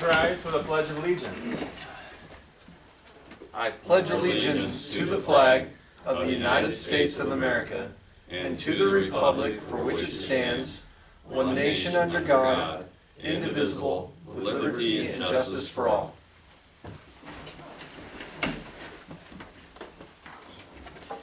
Please rise for the Pledge of Allegiance. I pledge allegiance to the flag of the United States of America and to the republic for which it stands, one nation under God, indivisible, with liberty and justice for all.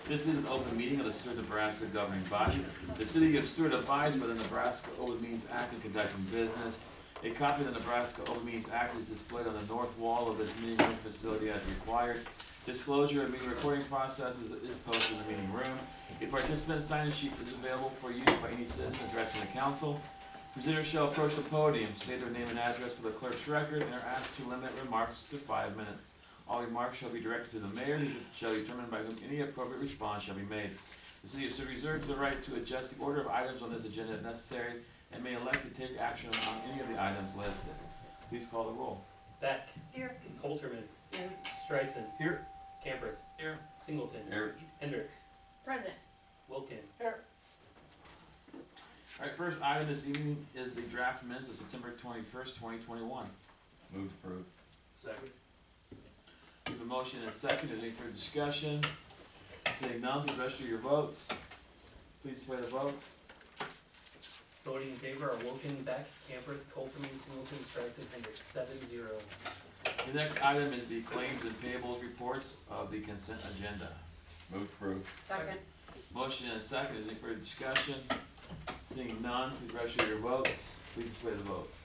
This is an open meeting of the Seward, Nebraska governing body. The city of Seward abides by the Nebraska Open Meetings Act in conducting business. A copy of the Nebraska Open Meetings Act is displayed on the north wall of this meeting room facility as required. Disclosure of meeting recording process is posted in the meeting room. A participant sign-in sheet is available for use by any citizen addressing the council. Presenters shall approach the podium, state their name and address for the clerk's record, and are asked to limit remarks to 5 minutes. All remarks shall be directed to the mayor, who shall determine by whom any appropriate response shall be made. The city of Seward reserves the right to adjust the order of items on this agenda if necessary, and may elect to take action on any of the items listed. Please call the roll. Beck. Here. Colterman. Here. Streisand. Here. Camperth. Here. Singleton. Here. Hendricks. Present. Wilkin. Here. All right, first item this evening is the draft minutes of September 21st, 2021. Move to approve. Second. We have a motion and a second. Is there any further discussion? Seeing none, please register your votes. Please display the votes. Voting in favor are Wilkin, Beck, Camperth, Colterman, Singleton, Streisand, Hendricks. 7-0. The next item is the claims and payables reports of the consent agenda. Move to approve. Second. Motion and a second. Is there any further discussion? Seeing none, please register your votes. Please display the votes.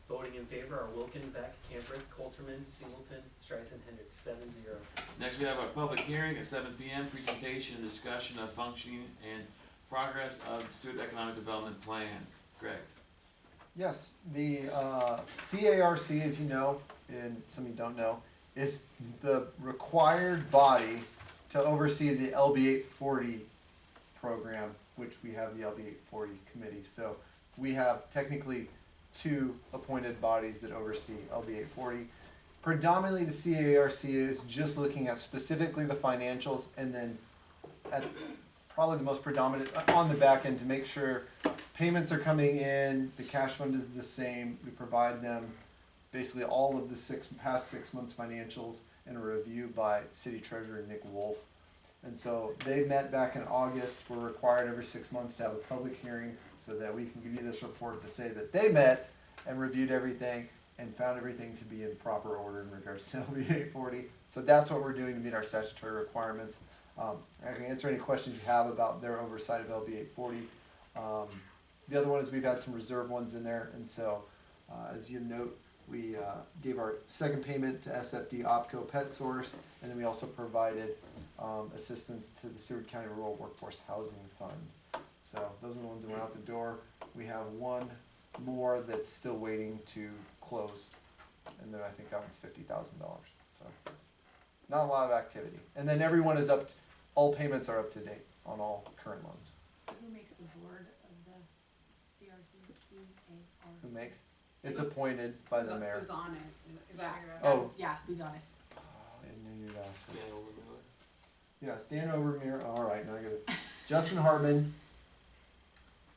Voting in favor are Wilkin, Beck, Camperth, Colterman, Singleton, Streisand, Hendricks. 7-0. Next, we have our public hearing at 7 p.m. Presentation and discussion of functioning and progress of the Seward Economic Development Plan. Greg. Yes, the CARC, as you know, and some of you don't know, is the required body to oversee the LB 840 program, which we have the LB 840 committee. So we have technically 2 appointed bodies that oversee LB 840. Predominantly the CARC is just looking at specifically the financials, and then at probably the most predominant on the back end to make sure payments are coming in, the cash fund is the same. We provide them basically all of the past 6 months financials and a review by City Treasurer Nick Wolf. And so they met back in August. We're required every 6 months to have a public hearing so that we can give you this report to say that they met and reviewed everything and found everything to be in proper order in regards to LB 840. So that's what we're doing to meet our statutory requirements. I can answer any questions you have about their oversight of LB 840. The other one is we've had some reserve ones in there, and so as you note, we gave our second payment to SFD Opco Pet Source, and then we also provided assistance to the Seward County Rural Workforce Housing Fund. So those are the ones that went out the door. We have one more that's still waiting to close, and then I think that one's $50,000. So not a lot of activity. And then everyone is up. All payments are up to date on all current loans. Who makes the board of the CRC? Who makes? It's appointed by the mayor. Who's on it? Is that what you're asking? Oh. Yeah, who's on it? Oh, I knew you'd ask this. Stand over Miller. Yeah, Stan Overmere. All right, now I got it. Justin Hartman,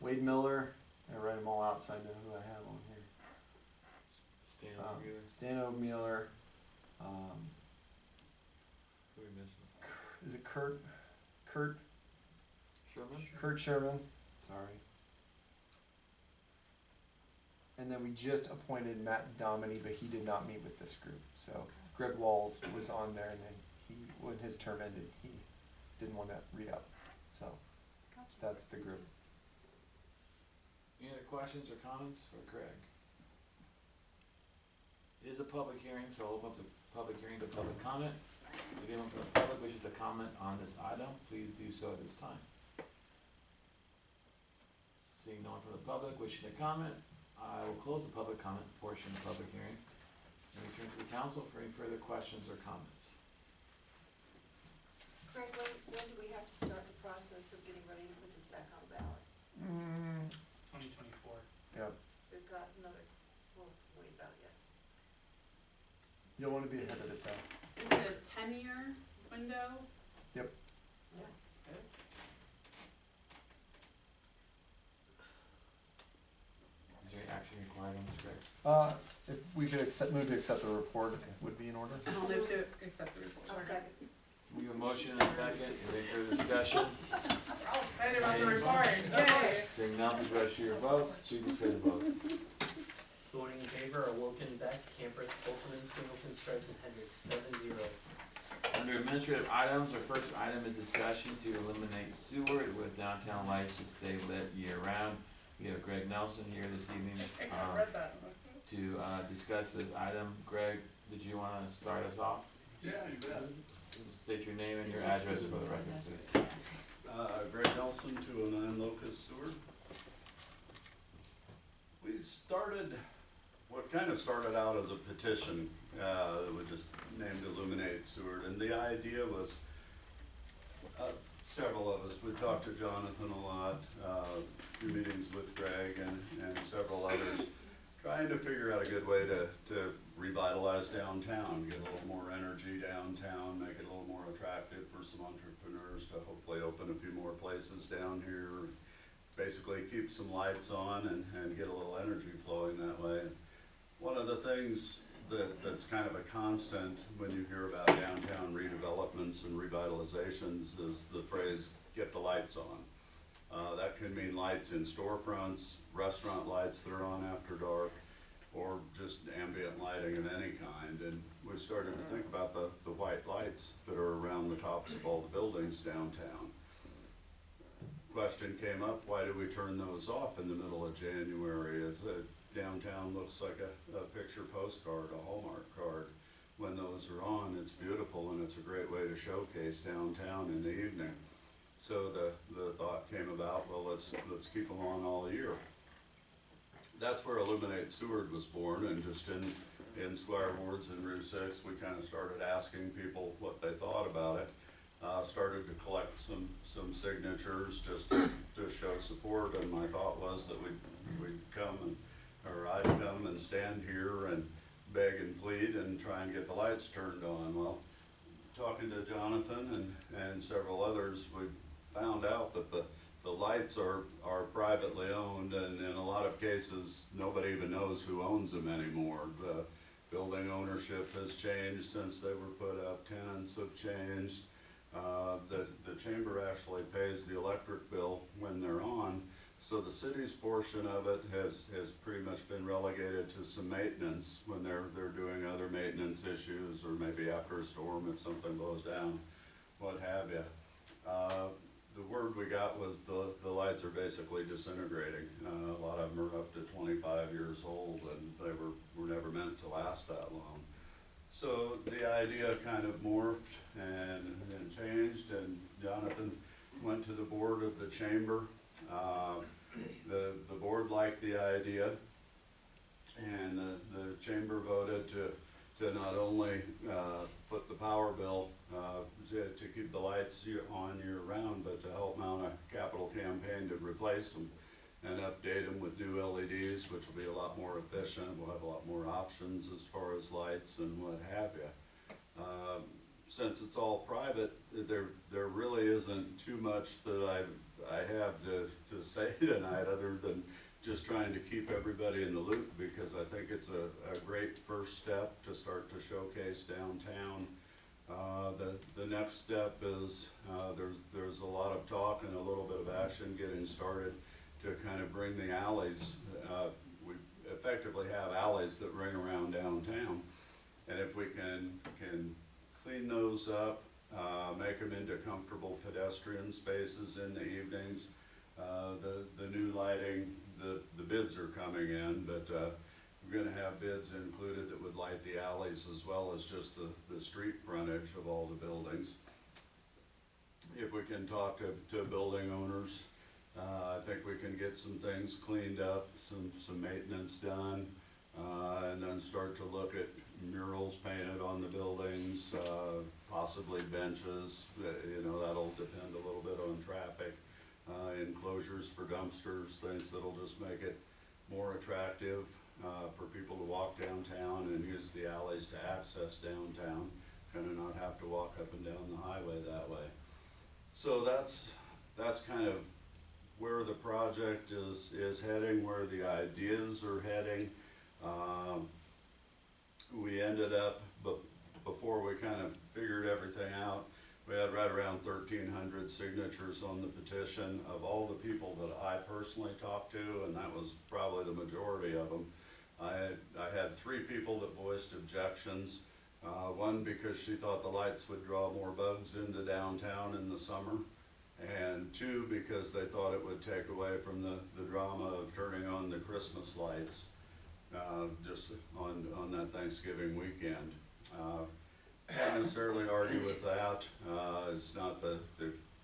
Wade Miller. I write them all out so I know who I have on here. Stand over Miller. Stan Overmere. Who are we missing? Is it Kurt? Kurt Sherman? Kurt Sherman. Sorry. And then we just appointed Matt Dominy, but he did not meet with this group. So Greg Walls was on there, and then when his term ended, he didn't want to re-up. So that's the group. Any other questions or comments for Greg? It is a public hearing, so I'll open up the public hearing to public comment. If anyone from the public wishes to comment on this item, please do so at this time. Seeing no one from the public wishing to comment, I will close the public comment portion of the public hearing and return to the council for any further questions or comments. Craig, when do we have to start the process of getting ready to put this back on the ballot? It's 2024. Yep. We've got another ways out yet. You'll want to be ahead of it though. Is it a 10-year window? Yep. Yeah. Is there any action required on this, Greg? If we could move to accept the report, would be in order. I'll move to accept the report. I'll second. We have a motion and a second, any further discussion? We're all excited about the report, yay! Seeing none, please register your votes, please display the votes. Voting in favor are Wilken, Beck, Camperth, Copeland, Singleton, Streisand, Hendrick, 7-0. Under administrative items, our first item is discussion to eliminate Seward with downtown lights to stay lit year round. We have Greg Nelson here this evening, I read that. to, discuss this item. Greg, did you wanna start us off? Yeah, you bet. State your name and your address for the record, please. Greg Nelson, 209 Locust Seward. We started, what kind of started out as a petition, that we just named Illuminate Seward, and the idea was, several of us, we talked to Jonathan a lot, few meetings with Greg and several others, trying to figure out a good way to revitalize downtown, get a little more energy downtown, make it a little more attractive for some entrepreneurs to hopefully open a few more places down here. Basically keep some lights on and get a little energy flowing that way. One of the things that's kind of a constant when you hear about downtown redevelopments and revitalizations is the phrase, get the lights on. That can mean lights in storefronts, restaurant lights that are on after dark, or just ambient lighting of any kind. And we started to think about the white lights that are around the tops of all the buildings downtown. Question came up, why do we turn those off in the middle of January? Downtown looks like a picture postcard, a Hallmark card. When those are on, it's beautiful and it's a great way to showcase downtown in the evening. So the thought came about, well, let's keep them on all year. That's where Illuminate Seward was born, and just in Squire Wards and Route 6, we kind of started asking people what they thought about it. Started to collect some signatures just to show support, and my thought was that we'd come I'd come and stand here and beg and plead and try and get the lights turned on. Well, talking to Jonathan and several others, we found out that the lights are privately owned, and in a lot of cases, nobody even knows who owns them anymore. The building ownership has changed since they were put up, tenants have changed. The chamber actually pays the electric bill when they're on, so the city's portion of it has pretty much been relegated to some maintenance when they're doing other maintenance issues, or maybe after a storm if something blows down, what have you. The word we got was the lights are basically disintegrating. A lot of them are up to 25 years old, and they were never meant to last that long. So the idea kind of morphed and changed, and Jonathan went to the board of the chamber. The board liked the idea, and the chamber voted to not only put the power bill to keep the lights on year round, but to help mount a capital campaign to replace them and update them with new LEDs, which will be a lot more efficient. We'll have a lot more options as far as lights and what have you. Since it's all private, there really isn't too much that I have to say tonight, other than just trying to keep everybody in the loop, because I think it's a great first step to start to showcase downtown. The next step is there's a lot of talk and a little bit of action getting started to kind of bring the alleys. We effectively have alleys that ring around downtown, and if we can clean those up, make them into comfortable pedestrian spaces in the evenings. The new lighting, the bids are coming in, but we're gonna have bids included that would light the alleys as well as just the street frontage of all the buildings. If we can talk to building owners, I think we can get some things cleaned up, some maintenance done, and then start to look at murals painted on the buildings, possibly benches. That'll depend a little bit on traffic. Enclosures for dumpsters, things that'll just make it more attractive for people to walk downtown and use the alleys to access downtown, kind of not have to walk up and down the highway that way. So that's kind of where the project is heading, where the ideas are heading. we ended up, before we kind of figured everything out, we had right around 1,300 signatures on the petition of all the people that I personally talked to, and that was probably the majority of them. I had 3 people that voiced objections. One because she thought the lights would draw more bugs into downtown in the summer, and 2 because they thought it would take away from the drama of turning on the Christmas lights just on that Thanksgiving weekend. Can't necessarily argue with that. It's not the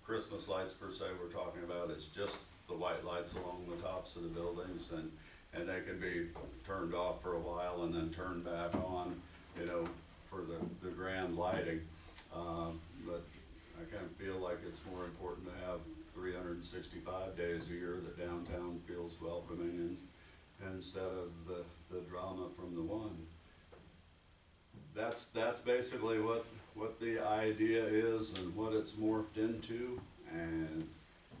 Christmas lights per se we're talking about, it's just the white lights along the tops of the buildings, and they can be turned off for a while and then turned back on, you know, for the grand lighting. But I kind of feel like it's more important to have 365 days a year that downtown feels welcoming instead of the drama from the one. That's basically what the idea is and what it's morphed into, and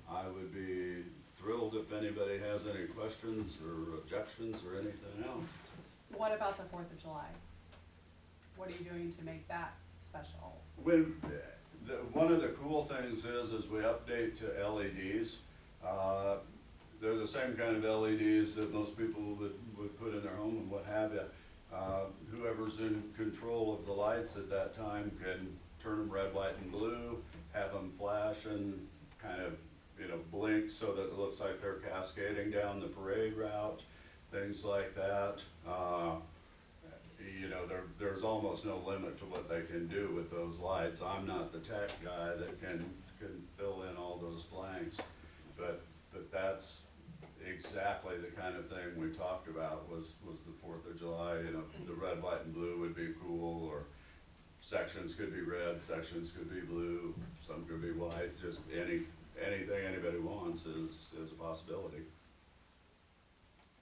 I would be thrilled if anybody has any questions or objections or anything else. What about the 4th of July? What are you doing to make that special? One of the cool things is we update to LEDs. They're the same kind of LEDs that most people would put in their home and what have you. Whoever's in control of the lights at that time can turn them red, white, and blue, have them flash and kind of, you know, blink so that it looks like they're cascading down the parade route, things like that. You know, there's almost no limit to what they can do with those lights. I'm not the tech guy that can fill in all those blanks, but that's exactly the kind of thing we talked about was the 4th of July. You know, the red, white, and blue would be cool, or sections could be red, sections could be blue, some could be white. Just anything anybody wants is a possibility.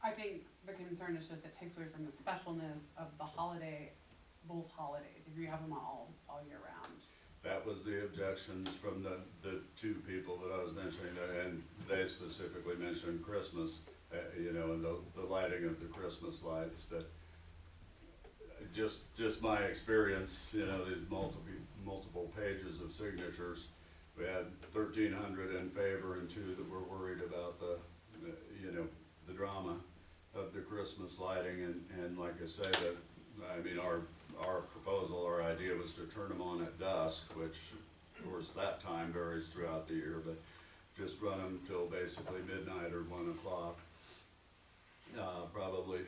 I think the concern is just it takes away from the specialness of the holiday, both holidays, if you have them all year round. That was the objections from the 2 people that I was mentioning, and they specifically mentioned Christmas, you know, and the lighting of the Christmas lights. But just my experience, you know, these multiple pages of signatures. We had 1,300 in favor and 2 that were worried about you know, the drama of the Christmas lighting, and like I say, I mean, our proposal, our idea was to turn them on at dusk, which of course that time varies throughout the year, but just run them till basically midnight or 1 o'clock. Probably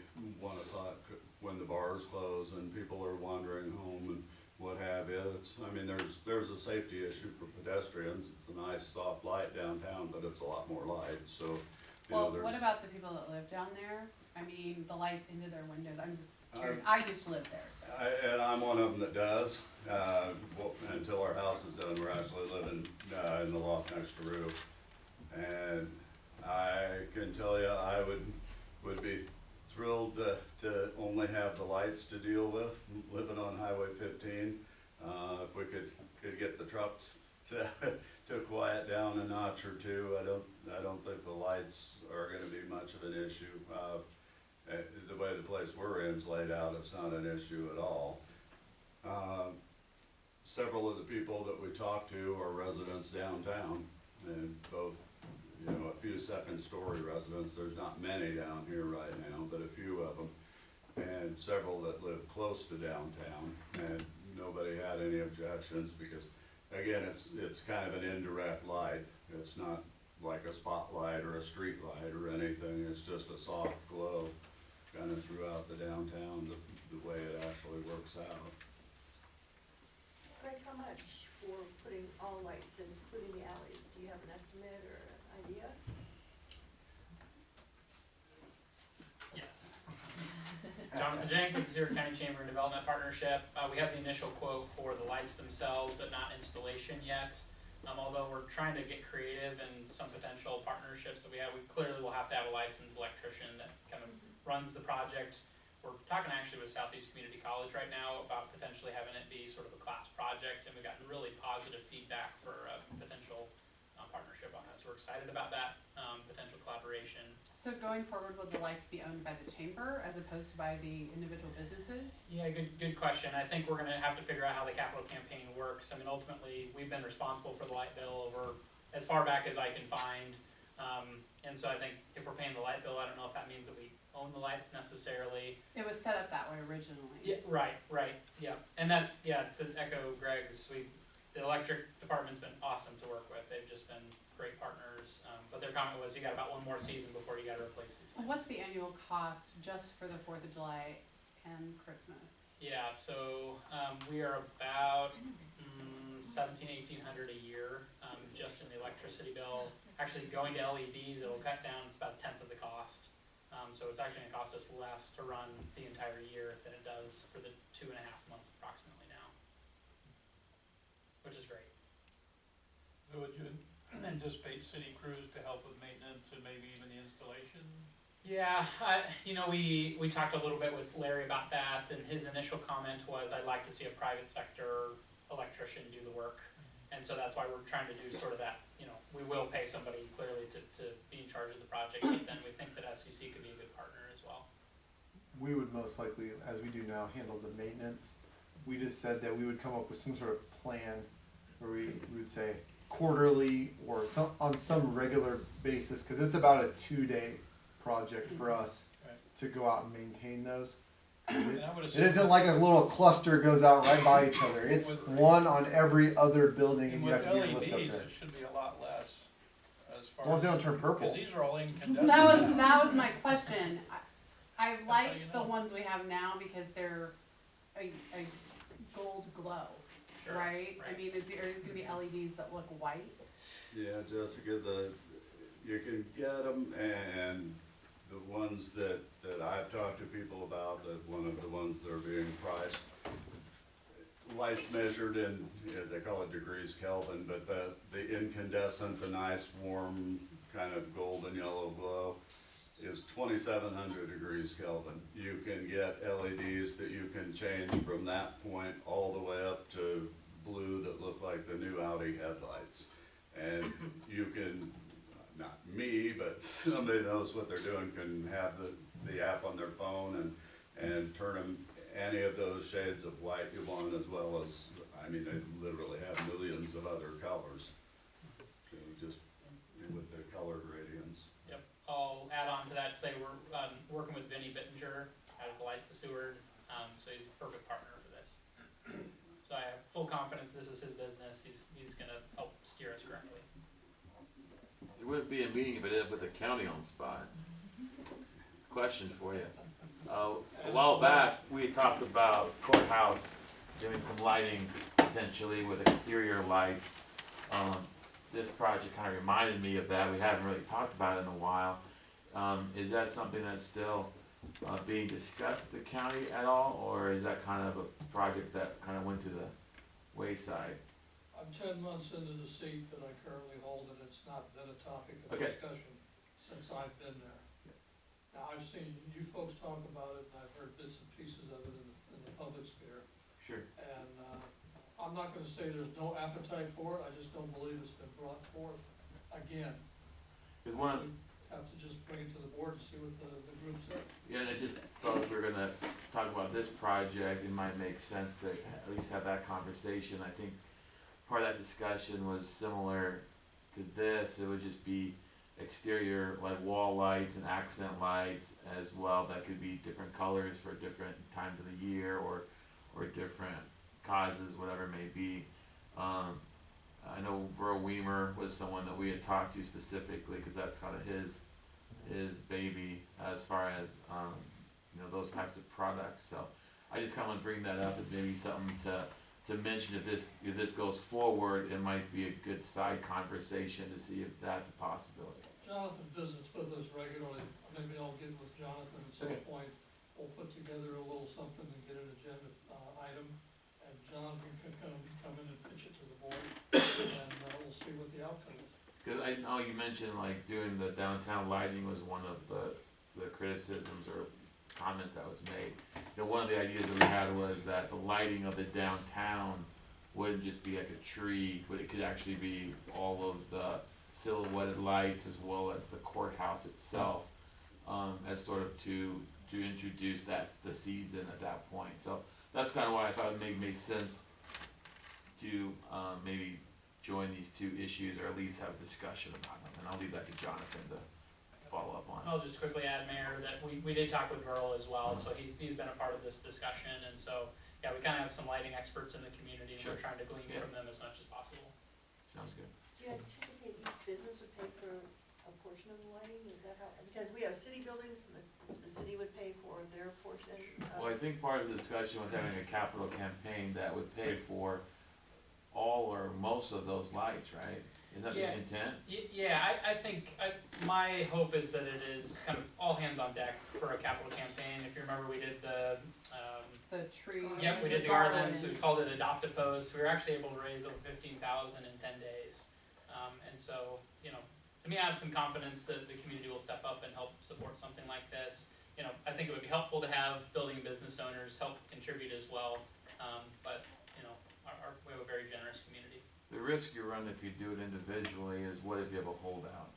1 o'clock when the bars close and people are wandering home and what have you. I mean, there's a safety issue for pedestrians. It's a nice soft light downtown, but it's a lot more light, so. Well, what about the people that live down there? I mean, the lights into their windows, I'm just curious. I used to live there, so. And I'm one of them that does. Well, until our house is done, we're actually living in the loft next to roof. And I can tell you, I would be thrilled to only have the lights to deal with, living on Highway 15. If we could get the trucks to quiet down a notch or 2, I don't think the lights are going to be much of an issue. The way the place we're in is laid out, it's not an issue at all. Several of the people that we talked to are residents downtown, and both, you know, a few second-story residents. There's not many down here right now, but a few of them, and several that live close to downtown, and nobody had any objections because, again, it's kind of an indirect light. It's not like a spotlight or a street light or anything. It's just a soft glow kind of throughout the downtown, the way it actually works out. Greg, how much for putting all lights, including the alleys? Do you have an estimate or an idea? Yes. Jonathan Jenkins, Seward County Chamber and Development Partnership. We have the initial quote for the lights themselves, but not installation yet. Although we're trying to get creative in some potential partnerships that we have, we clearly will have to have a licensed electrician that kind of runs the project. We're talking actually with Southeast Community College right now about potentially having it be sort of a class project, and we've gotten really positive feedback for a potential partnership on that. So we're excited about that potential collaboration. So So going forward, will the lights be owned by the chamber as opposed to by the individual businesses? Yeah, good question. I think we're gonna have to figure out how the capital campaign works. I mean, ultimately, we've been responsible for the light bill over as far back as I can find. And so I think if we're paying the light bill, I don't know if that means that we own the lights necessarily. It was set up that way originally. Yeah, right, yeah. And that, yeah, to echo Greg's, the electric department's been awesome to work with. They've just been great partners. But their comment was, you got about one more season before you gotta replace these So things. what's the annual cost just for the 4th of July and Christmas? Yeah, so, we are about, 1,700-1,800 a year, just in the electricity bill. Actually, going to LEDs, it'll cut down, it's about 1/10 of the cost. So it's actually gonna cost us less to run the entire year than it does for the 2.5 months approximately now. Which is great. Would you anticipate city crews to help with maintenance and maybe even the installation? Yeah, we talked a little bit with Larry about that, and his initial comment was, I'd like to see a private sector electrician do the work. And so that's why we're trying to do sort of that, we will pay somebody clearly to be in charge of the project, but then we think that SCC could be a good partner as well. We would most likely, as we do now, handle the maintenance. We just said that we would come up with some sort of plan where we would say quarterly or on some regular basis, because it's about a 2-day project for us to go out and maintain those. And I would It assume isn't like a little cluster goes out right by each other. It's one on every other building, and you have with to get a lift up LEDs, there. it should be a lot less as As far long as as, they don't turn because purple. these are all incandescent. That was my question. I how like you the know. ones we have now because they're a gold glow, Sure. right? I mean, are these gonna be LEDs that look white? Yeah, Jessica, you can get them, and the ones that I've talked to people about, one of the ones that are being priced, lights measured in, they call it degrees Kelvin, but the incandescent, the nice warm kind of golden yellow glow is 2,700 degrees Kelvin. You can get LEDs that you can change from that point all the way up to blue that look like the new Audi headlights. And you can, not me, but somebody knows what they're doing, can have the app on their phone and turn them any of those shades of white you want, as well as, I mean, they literally have millions of other colors. So just with the color gradients. Yep, I'll add on to that to say we're working with Vinnie Bittinger out of the Lights of Seward, so he's a perfect partner for this. So I have full confidence this is his business, he's gonna help steer us correctly. It wouldn't be a meeting if it ended with the county on the spot. Question for you. A while back, we had talked about courthouse doing some lighting potentially with exterior lights. This project kind of reminded me of that. We haven't really talked about it in a while. Is that something that's still being discussed at the county at all, or is that kind of a project that kind of went to the wayside? I'm 10 months into the seat that I currently hold, and it's not been a topic of Okay. discussion since I've been there. Now, I've seen you folks talk about it, and I've heard bits and pieces of it in the public sphere. Sure. And I'm not gonna say there's no appetite for it, I just don't believe it's been brought forth again. Because one of, We have to just bring it to the board and see what the group says. yeah, and I just thought if we we're gonna talk about this project, it might make sense to at least have that conversation. I think part of that discussion was similar to this. It would just be exterior, like wall lights and accent lights as well, that could be different colors for different times of the year or different causes, whatever it may be. I know Burl Weimer was someone that we had talked to specifically, because that's kind of his baby as far as those types of products. So I just kind of want to bring that up as maybe something to mention. If this goes forward, it might be a good side conversation to see if that's a possibility. Jonathan visits with us regularly, maybe I'll get with Jonathan at some Okay. point, we'll put together a little something and get an agenda, item, and Jonathan can come in and pitch it to the board, and, we'll see what the outcome is. Because I know you mentioned like doing the downtown lighting was one of the criticisms or comments that was made. One of the ideas that we had was that the lighting of the downtown wouldn't just be like a tree, but it could actually be all of the silhouetted lights as well as the courthouse itself. as sort of to introduce the season at that point. So that's kind of why I thought it made sense to maybe join these two issues, or at least have a discussion about them. And I'll leave that to Jonathan to follow up on. I'll just quickly add, Mayor, that we did talk with Earl as well, so he's been a part of this discussion, and so, yeah, we kinda have some lighting experts in the community, and Sure. we're trying to glean Yeah. from them as much as possible. Sounds good. Do you anticipate each business would pay for a portion of the lighting, is that how, because we have city buildings, and the city would pay for their portion of. Well, I think part of the discussion was having a capital campaign that would pay for all or most of those lights, right? Is that the Yeah. intent? Yeah, I think, my hope is that it is kind of all hands on deck for a capital campaign. If you remember, we did the, tree. yep, we did the garlands, we called it Adopt a Post. We were actually able to raise over 15,000 in 10 days. And so, you know, to me, I have some confidence that the community will step up and help support something like this. You know, I think it would be helpful to have building business owners help contribute as well. But, you know, we have a very generous community. The risk you run if you do it individually is, what if you have a holdout?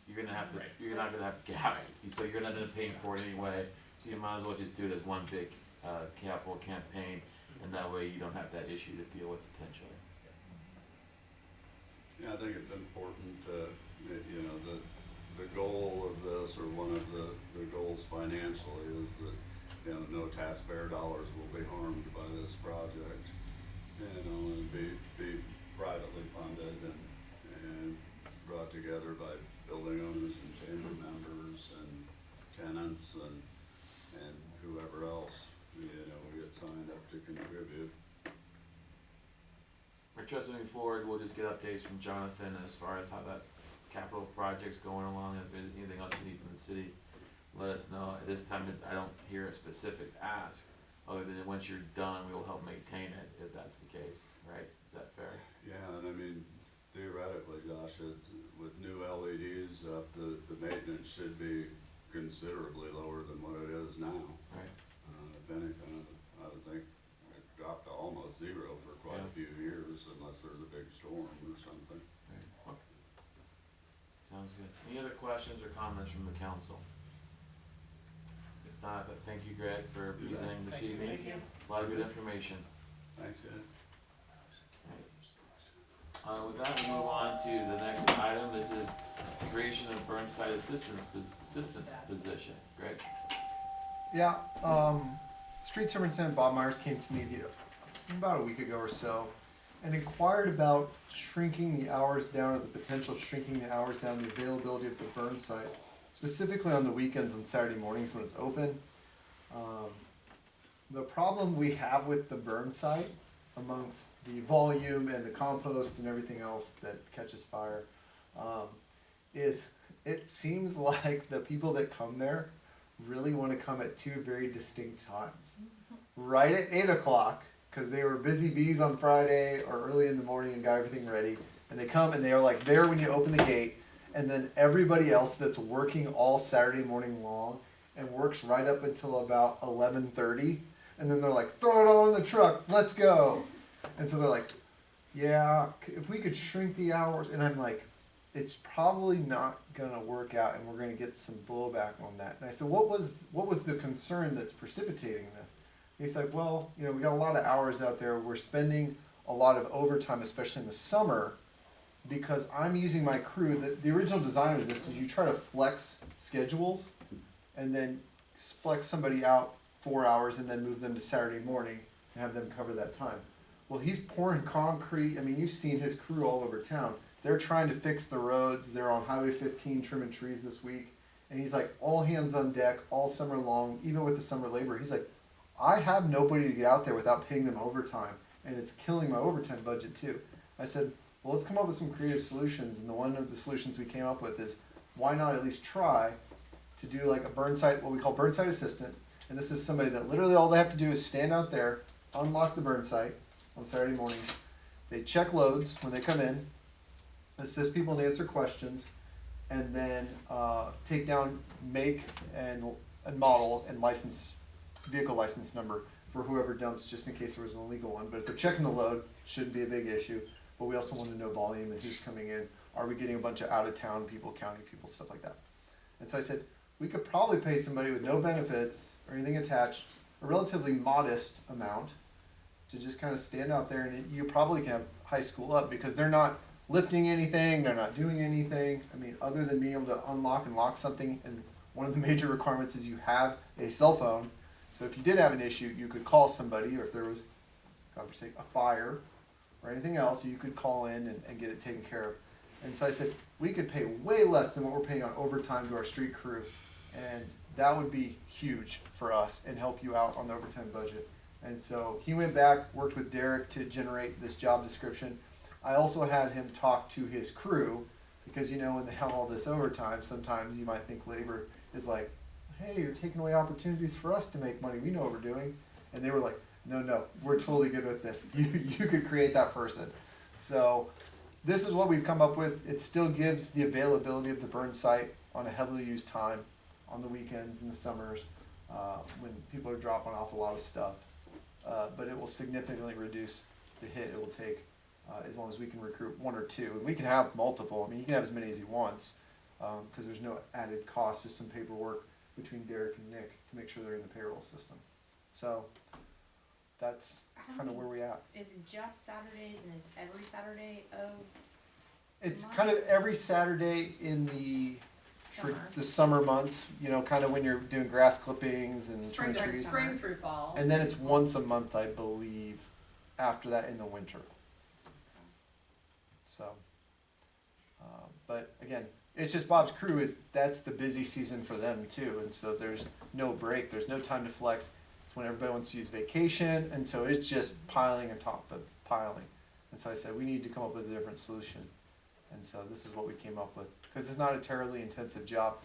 You're gonna have to, Right. you're not gonna have gaps, so you're not gonna pay for it anyway. So you might as well just do it as one big capital campaign, and that way you don't have that issue to deal with potentially. Yeah, I think it's important, you know, the goal of this, or one of the goals financially, is that, you know, no taxpayer dollars will be harmed by this project. You know, and be privately funded and brought together by building owners and chamber members and tenants and whoever else, you know, we get signed up to contribute. I trust moving forward, we'll just get updates from Jonathan as far as how that capital project's going along. If there's anything else you need from the city, let us know. At this time, I don't hear a specific ask, other than once you're done, we will help maintain it, if that's the case, right? Is that fair? Yeah, and I mean, theoretically, Josh, with new LEDs up, the maintenance should be considerably lower than what it is now. Right. If anything, I would think it dropped to almost zero for quite a few years, unless there's a big storm or something. Right. Okay. Sounds good. Any other questions or comments from the council? If not, but thank you, Greg, for You bet. presenting this Thank you. evening. Thank you. It's a lot of good information. Thanks, guys. With that, we move on to the next item. This is creation of Burnside Assistant position. Greg? Yeah, Street Superintendent Bob Myers came to me about a week ago or so and inquired about shrinking the hours down, or the potential of shrinking the hours down, the availability of the burn site, specifically on the weekends and Saturday mornings when it's open. The problem we have with the burn site, amongst the volume and the compost and everything else that catches fire, is it seems like the people that come there really want to come at two very distinct times. Right at 8 o'clock, because they were busy bees on Friday or early in the morning and got everything ready, and they come and they are like there when you open the gate, and then everybody else that's working all Saturday morning long and works right up until about 11:30, and then they're like, throw it all in the truck, let's go. And so they're like, yeah, if we could shrink the hours, and I'm like, it's probably not gonna work out, and we're gonna get some blowback on that. And I said, what was the concern that's precipitating this? And he's like, well, you know, we got a lot of hours out there. We're spending a lot of overtime, especially in the summer, because I'm using my crew. The original design of this is you try to flex schedules, and then flex somebody out 4 hours, and then move them to Saturday morning and have them cover that time. Well, he's pouring concrete. I mean, you've seen his crew all over town. They're trying to fix the roads. They're on Highway 15 trimming trees this week. And he's like, all hands on deck, all summer long, even with the summer labor. He's like, I have nobody to get out there without paying them overtime. And it's killing my overtime budget too. I said, well, let's come up with some creative solutions. And one of the solutions we came up with is, why not at least try to do like a Burnside, what we call Burnside Assistant. And this is somebody that literally all they have to do is stand out there, unlock the burn site on Saturday mornings. They check loads when they come in, assist people and answer questions, and then take down make and model and vehicle license number for whoever dumps, just in case there was an illegal one. But if they're checking the load, shouldn't be a big issue. But we also want to know volume and who's coming in. Are we getting a bunch of out of town people, county people, stuff like that? And so I said, we could probably pay somebody with no benefits or anything attached, a relatively modest amount to just kind of stand out there, and you probably can have high school up because they're not lifting anything, they're not doing anything. I mean, other than being able to unlock and lock something, and one of the major requirements is you have a cell phone. So if you did have an issue, you could call somebody, or if there was, God forsake, a fire or anything else, you could call in and get it taken care of. And so I said, we could pay way less than what we're paying on overtime to our street crew, and that would be huge for us and help you out on the overtime budget. And so he went back, worked with Derek to generate this job description. I also had him talk to his crew, because you know, when they have all this overtime, sometimes you might think labor is like, hey, you're taking away opportunities for us to make money, we know what we're doing. And they were like, no, we're totally good with this. You could create that person. So this is what we've come up with. It still gives the availability of the burn site on a heavily used time, on the weekends and the summers, when people are dropping off a lot of stuff. But it will significantly reduce the hit it will take as long as we can recruit one or two. And we can have multiple. I mean, you can have as many as he wants, because there's no added cost, just some paperwork between Derek and Nick to make sure they're in the payroll system. So that's kind of where we at. Is it just Saturdays and it's every Saturday of It's kind of every Saturday in the summer months, you know, kind of when you're doing grass clippings and Spring, trimming trees. spring through fall. And then it's once a month, I believe, after that in the winter. So, but again, it's just Bob's crew that's the busy season for them too. And so there's no break, there's no time to flex. It's when everybody wants to use vacation. And so it's just piling on top of piling. And so I said, we need to come up with a different solution. And so this is what we came up with. Because it's not a terribly intensive job.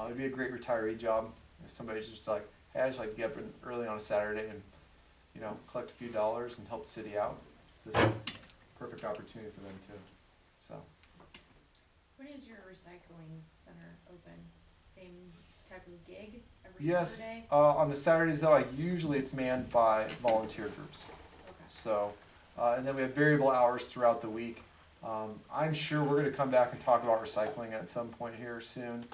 It'd be a great retiree job. If somebody's just like, hey, I just like to get up early on a Saturday and, you know, collect a few dollars and help the city out. This is a perfect opportunity for them too. So. When is your recycling center open? Same type of gig every Yes, Saturday? on the Saturdays though, usually it's manned by volunteer groups. Okay. So, and then we have variable hours throughout the week. I'm sure we're gonna come back and talk about recycling at some point here soon.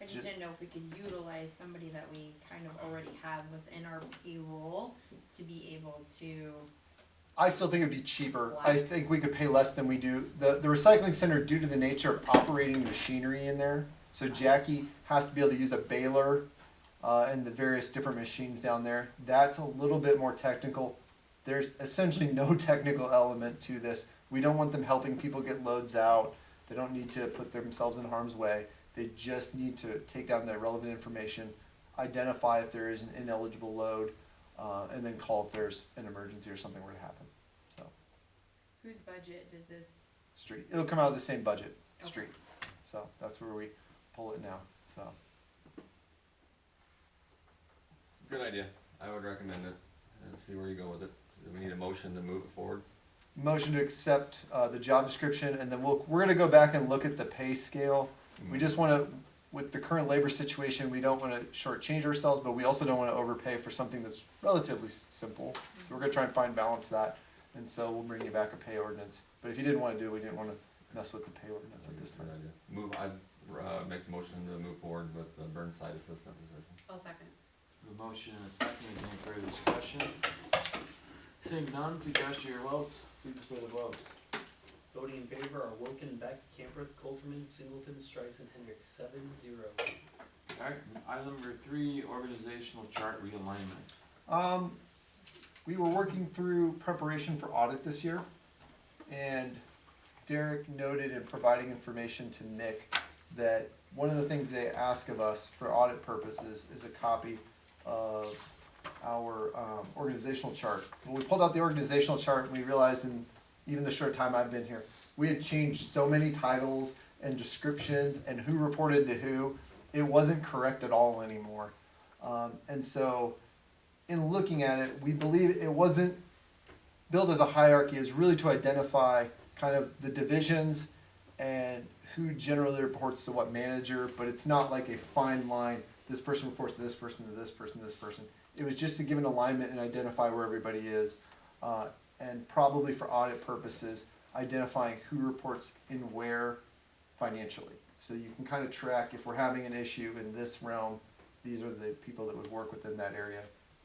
I just didn't know if we could utilize somebody that we kind of already have within our payroll to be able to. I still think it'd be cheaper. I Flex. think we could pay less than we do. The recycling center, due to the nature of operating machinery in there, so Jackie has to be able to use a baler, and the various different machines down there. That's a little bit more technical. There's essentially no technical element to this. We don't want them helping people get loads out. They don't need to put themselves in harm's way. They just need to take down the relevant information, identify if there is an ineligible load, and then call if there's an emergency or something were to happen. So, Whose budget does this? street. It'll come out of the same budget, Okay. street. So that's where we pull it now. So. Good idea. I would recommend it and see where you go with it. We need a motion to move it forward. Motion to accept the job description, and then we're gonna go back and look at the pay scale. We just wanna, with the current labor situation, we don't wanna shortchange ourselves, but we also don't wanna overpay for something that's relatively simple. So we're gonna try and find balance that, and so we'll bring you back a pay ordinance. But if you didn't wanna do it, we didn't wanna mess with the pay ordinance at this time. Good idea. I'd make the motion to move forward with the Burnside Assistant position. I'll second. A motion and a second, is there any further discussion? Seeing none, please cast your votes. Please display the votes. Voting in favor are Wilken, Beck, Camperth, Coulterman, Singleton, Streisand, Hendricks, 7-0. Alright, item number 3, organizational chart realignment. We were working through preparation for audit this year, and Derek noted in providing information to Nick that one of the things they ask of us for audit purposes is a copy of our organizational chart. When we pulled out the organizational chart, we realized in even the short time I've been here, we had changed so many titles and descriptions and who reported to who, it wasn't correct at all anymore. And so in looking at it, we believe it wasn't built as a hierarchy, is really to identify kind of the divisions and who generally reports to what manager, but it's not like a fine line, this person reports to this person, to this person, to this person. It was just to give an alignment and identify where everybody is, and probably for audit purposes, identifying who reports in where financially. So you can kind of track if we're having an issue in this realm, these are the people that would work within that area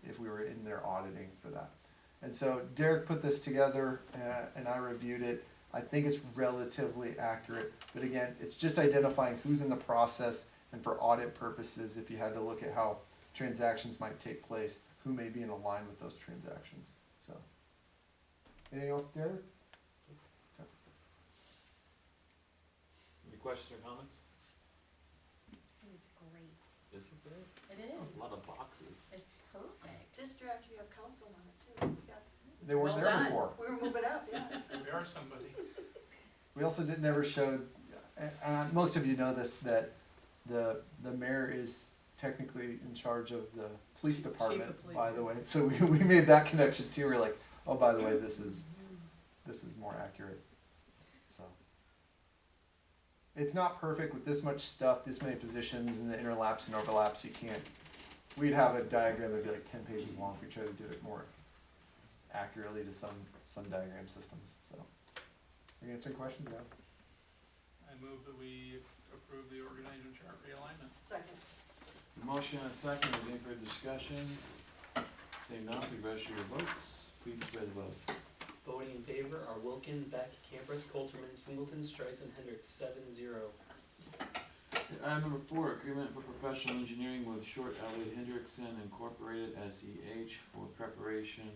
if we were in there auditing for that. And so Derek put this together and I reviewed it. I think it's relatively accurate, but again, it's just identifying who's in the process, and for audit purposes, if you had to look at how transactions might take place, who may be in line with those transactions. So, anything else, Derek? Okay. Any questions or comments? It's great. Is it good? It is. A lot of boxes. It's perfect. This draft, you have council on it too. We got- They weren't Well there done. before. We were moving up, yeah. We are somebody. We also never showed, and most of you know this, that the mayor is technically in charge of the police department, police, by the yeah. way. So we made that connection too. We're like, oh, by the way, this is more accurate. So it's not perfect with this much stuff, this many positions, and the interlaps and overlaps. You can't. We'd have a diagram that'd be like 10 pages long if we tried to do it more accurately to some diagram systems. So, are you answering questions? Yeah. I move that we approve the organization chart realignment. Second. Motion and a second, is there any further discussion? Seeing none, please register your votes. Please spread the votes. Voting in favor are Wilkin, Beck, Camperth, Coulterman, Singleton, Streisand, Hendricks, 7-0. Item number 4, agreement for professional engineering with Short Elliott Hendrickson Incorporated, SEH, for preparation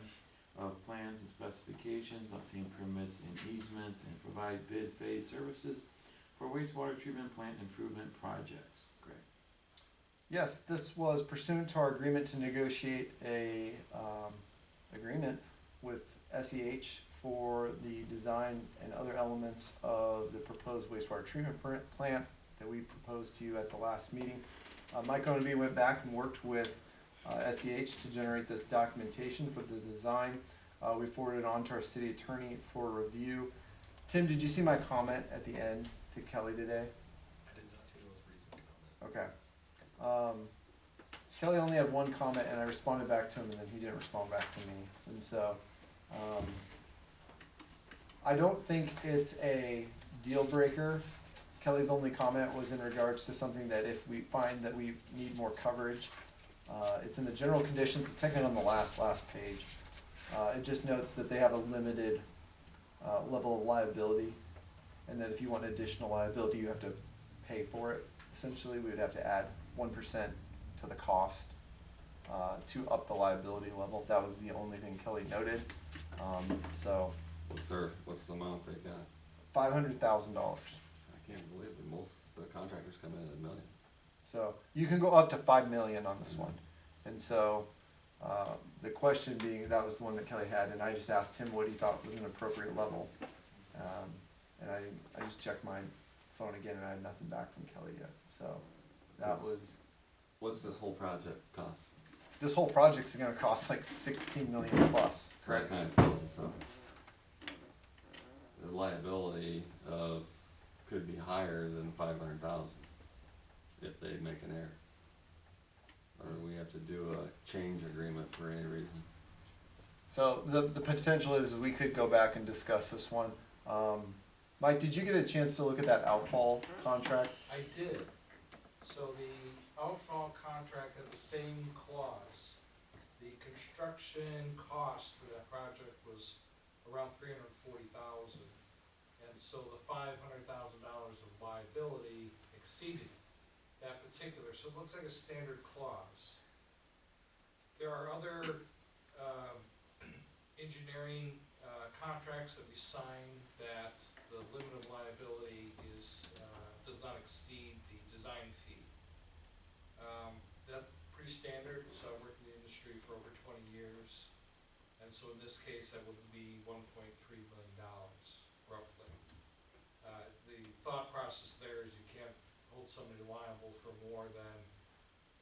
of plans and specifications, obtain permits and easements, and provide bid phase services for wastewater treatment plant improvement projects. Great. Yes, this was pursuant to our agreement to negotiate a agreement with SEH for the design and other elements of the proposed wastewater treatment plant that we proposed to you at the last meeting. Mike Oneby went back and worked with SEH to generate this documentation for the design. We forwarded it on to our city attorney for review. Tim, did you see my comment at the end to Kelly today? I did not see the most recent comment. Okay. Kelly only had one comment and I responded back to him and then he didn't respond back to me. And so, I don't think it's a deal breaker. Kelly's only comment was in regards to something that if we find that we need more coverage, it's in the general conditions, it's technically on the last page. It just notes that they have a limited level of liability, and that if you want additional liability, you have to pay for it. Essentially, we would have to add 1% to the cost to up the liability level. That was the only thing Kelly noted. So What's the amount they got? $500,000. I can't believe it, most of the contractors come in at $1 million. So you can go up to 5 million on this one. And so the question being, that was the one that Kelly had, and I just asked him what he thought was an appropriate level. And I just checked my phone again and I had nothing back from Kelly yet. So that was, What's this whole project cost? this whole project's gonna cost like 16 million plus, So that correct? kind of tells us something. The liability of, could be higher than 500,000 if they make an error. Or we have to do a change agreement for any reason. So the potential is we could go back and discuss this one. Mike, did you get a chance to look at that outfall contract? I did. So the outfall contract had the same clause. The construction cost for that project was around $340,000. And so the $500,000 of liability exceeded that particular, so it looks like a standard clause. There are other engineering contracts that we sign that the limit of liability is, does not exceed the design fee. That's pretty standard, so I've worked in the industry for over 20 years. And so in this case, that would be $1.3 million, roughly. The thought process there is you can't hold somebody liable for more than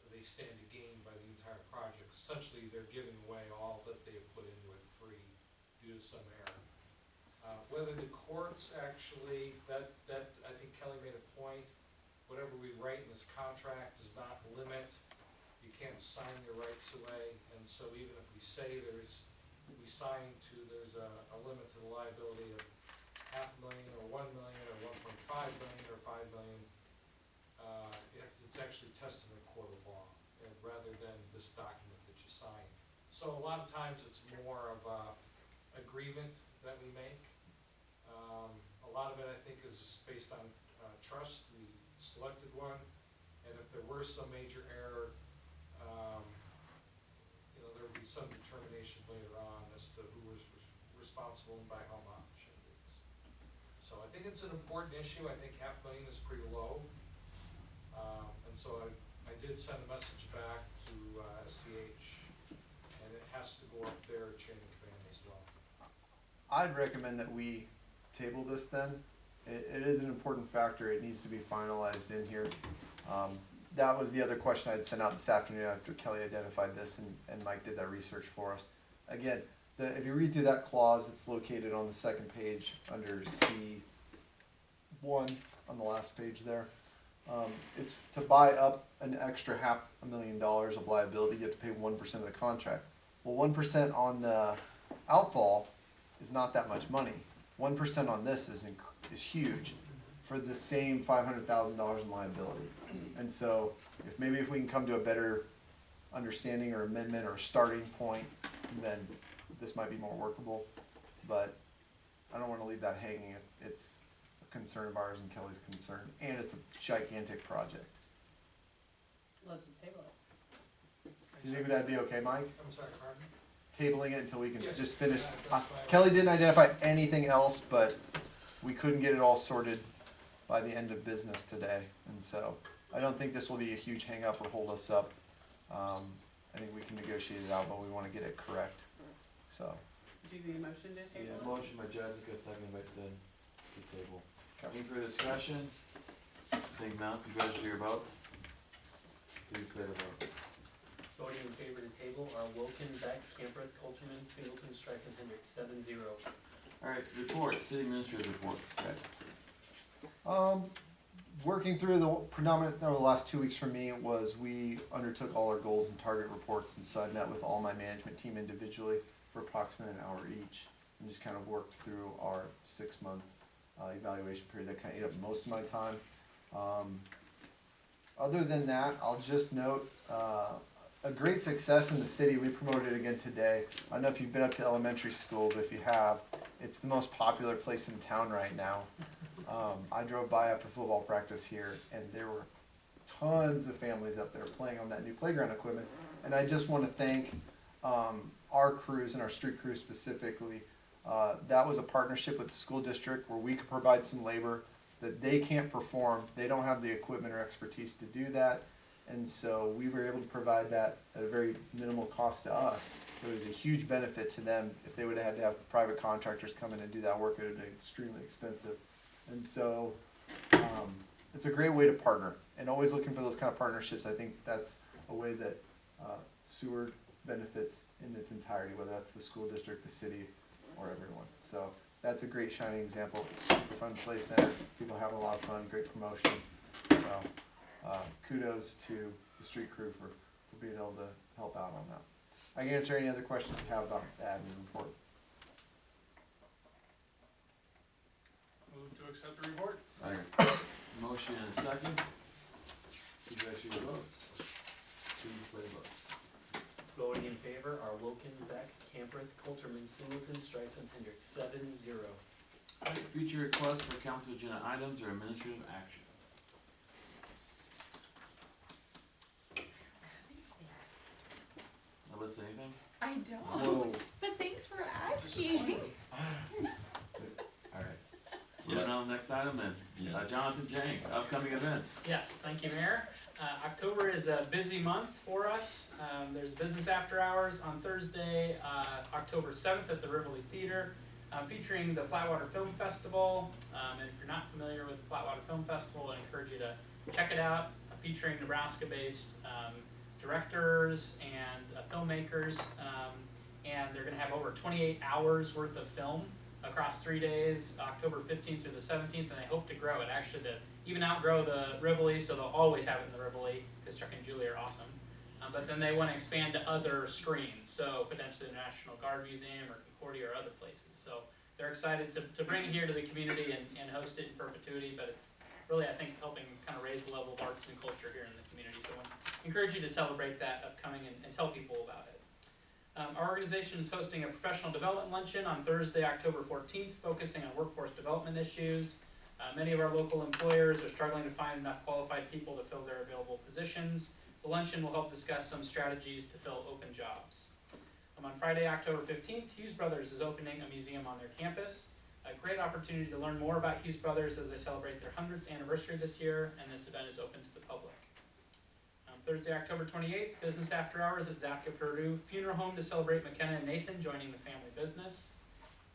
they stand to gain by the entire project. Essentially, they're giving away all that they've put into it free due to some error. Whether the courts actually, that I think Kelly made a point, whatever we write in this contract does not limit, you can't sign your rights away, and so even if we say we sign to, there's a limit to the liability of $500,000 or $1 million or $1.5 million or $5 million, it's actually tested in a court of law, and rather than this document that you sign. So a lot of times it's more of a agreement that we make. A lot of it, I think, is based on trust. We selected one, and if there were some major error, there would be some determination later on as to who was responsible and by how much and things. So I think it's an important issue. I think $500,000 is pretty low. And so I did send a message back to SCH, and it has to go up their chain of command as well. I'd recommend that we table this then. It is an important factor. It needs to be finalized in here. That was the other question I'd sent out this afternoon after Kelly identified this and Mike did that research for us. Again, if you read through that clause, it's located on the second page under C1 on the last page there. It's to buy up an extra $500,000 of liability, you have to pay 1% of the contract. Well, 1% on the outfall is not that much money. 1% on this is huge for the same $500,000 in liability. And so if we can come to a better understanding or amendment or starting point, then this might be more workable. But I don't want to leave that hanging. It's a concern of ours and Kelly's concern, and it's a gigantic project. Let's just table it. Do you think that'd be okay, Mike? I'm sorry, pardon? Tabling it until we can Yes, just finish. that's fine. Kelly didn't identify anything else, but we couldn't get it all sorted by the end of business today. And so I don't think this will be a huge hang up or hold us up. I think we can negotiate it out, but we want to get it correct. So. Do you need a motion to table it? Motion by Jessica, second by Sid, to table. Okay. Any further discussion? Seeing none, please register your votes. Please play the vote. Voting in favor to table are Wilken, Beck, Campereth, Coulterman, Singleton, Streisand, Hendrick, 7-0. All right, reports, city administrator's report. Working through the last 2 weeks for me was we undertook all our goals and target reports, and so I met with all my management team individually for approximately an hour each, and just kind of worked through our 6-month evaluation period that kind of ate up most of my time. Other than that, I'll just note a great success in the city. We promoted it again today. I don't know if you've been up to elementary school, but if you have, it's the most popular place in town right now. I drove by after football practice here, and there were tons of families up there playing on that new playground equipment. And I just want to thank our crews and our street crews specifically. That was a partnership with the school district where we could provide some labor that they can't perform. They don't have the equipment or expertise to do that. And so we were able to provide that at a very minimal cost to us. It was a huge benefit to them. If they would have had to have private contractors come in and do that work, it would have been extremely expensive. And so it's a great way to partner, and always looking for those kind of partnerships. I think that's a way that Seward benefits in its entirety, whether that's the school district, the city, or everyone. So that's a great shining example. It's a super fun play center. People having a lot of fun, great promotion. So kudos to the street crew for being able to help out on that. I can answer any other questions you have about the admin report. Move to accept the report. Motion and a second. Please register your votes. Please play the votes. Voting in favor are Wilken, Beck, Campereth, Coulterman, Singleton, Streisand, Hendrick, 7-0. All right, future requests for council agenda items or administrative action. Alyssa, anything? I don't, Whoa. but thanks for asking. All right. Moving on to the next item then. Jonathan Jank, upcoming events. Yes, thank you, Mayor. October is a busy month for us. There's business after hours on Thursday, October 7th at the Rivoli Theater, featuring the Flatwater Film Festival. And if you're not familiar with the Flatwater Film Festival, I encourage you to check it out, featuring Nebraska-based directors and filmmakers. And they're going to have over 28 hours worth of film across 3 days, October 15th through the 17th, and they hope to grow it, actually, to even outgrow the Rivoli, so they'll always have it in the Rivoli, because Chuck and Julie are awesome. But then they want to expand to other screens, so potentially the National Guard Museum or Concordia or other places. So they're excited to bring it here to the community and host it in perpetuity, but it's really, I think, helping kind of raise the level of arts and culture here in the community. So I encourage you to celebrate that upcoming and tell people about it. Our organization is hosting a professional development luncheon on Thursday, October 14th, focusing on workforce development issues. Many of our local employers are struggling to find enough qualified people to fill their available positions. The luncheon will help discuss some strategies to fill open jobs. On Friday, October 15th, Hughes Brothers is opening a museum on their campus. A great opportunity to learn more about Hughes Brothers as they celebrate their 100th anniversary this year, and this event is open to the public. Thursday, October 28th, business after hours at Zapka Purdue Funeral Home to celebrate McKenna and Nathan joining the family business.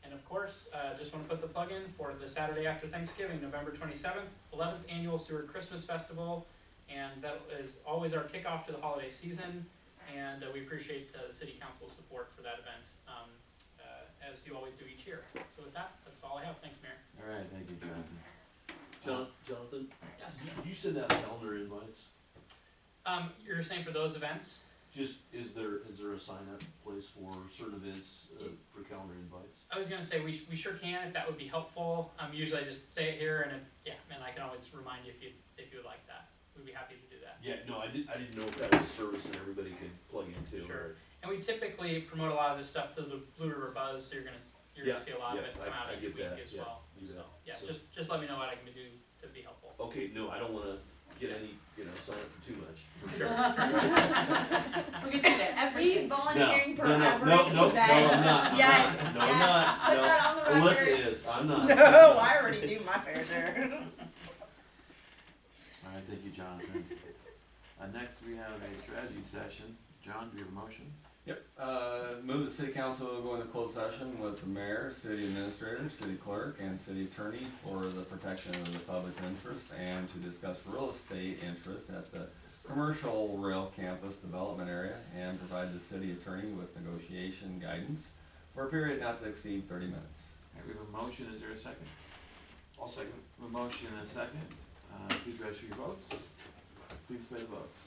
And of course, just want to put the plug in for the Saturday after Thanksgiving, November 27th, 11th annual Seward Christmas Festival, and that is always our kickoff to the holiday season, and we appreciate the City Council's support for that event, as you always do each year. So with that, that's all I have. Thanks, Mayor. All right, thank you, Jonathan. Jonathan, Yes. you send out calendar invites, You're saying for those events? just, is there a sign up place for certain events, for calendar invites? I was gonna say, we sure can, if that would be helpful. Usually I just say it here, and I can always remind you if you would like that. We'd be happy to do that. Yeah, no, I didn't know if that was a service that everybody could plug into. Sure. And we typically promote a lot of this stuff through the Blue River Buzz, so you're gonna see a lot of it come out I each get week that, as yeah, well. you So, bet. yeah, So- just let me know what I can do to be helpful. Okay, no, I don't wanna get any, sign up for too much. Sure. We'll get you there every He's day. volunteering for No, every no, event. no, I'm not. Yes, No, yes. I'm not, Put that on the record. Alyssa is, I'm not. No, I already do my fair share. All right, thank you, Jonathan. Next, we have a strategy session. John, do you have a motion? Yep, move the city council to go into closed session with the mayor, city administrator, city clerk, and city attorney for the protection of the public interest and to discuss real estate interest at the commercial rail campus development area and provide the city attorney with negotiation guidance for a period not to exceed 30 minutes. All right, we have a motion. Is there a second? I'll second. A motion and a second. Please register your votes. Please play the votes.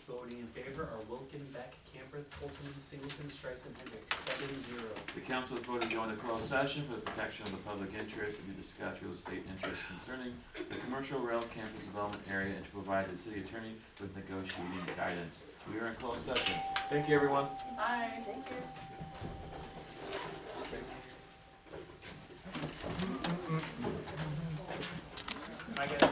Voting in favor are Wilken, Beck, Camper, Colton, Singleton, Streisand, Hendricks, 7-0. The council has voted to go into closed session for the protection of the public interest and to discuss real estate interests concerning the commercial rail campus development area and to provide the city attorney with negotiating guidance. We are in closed session. Thank you, everyone. Bye. Thank you. I get it.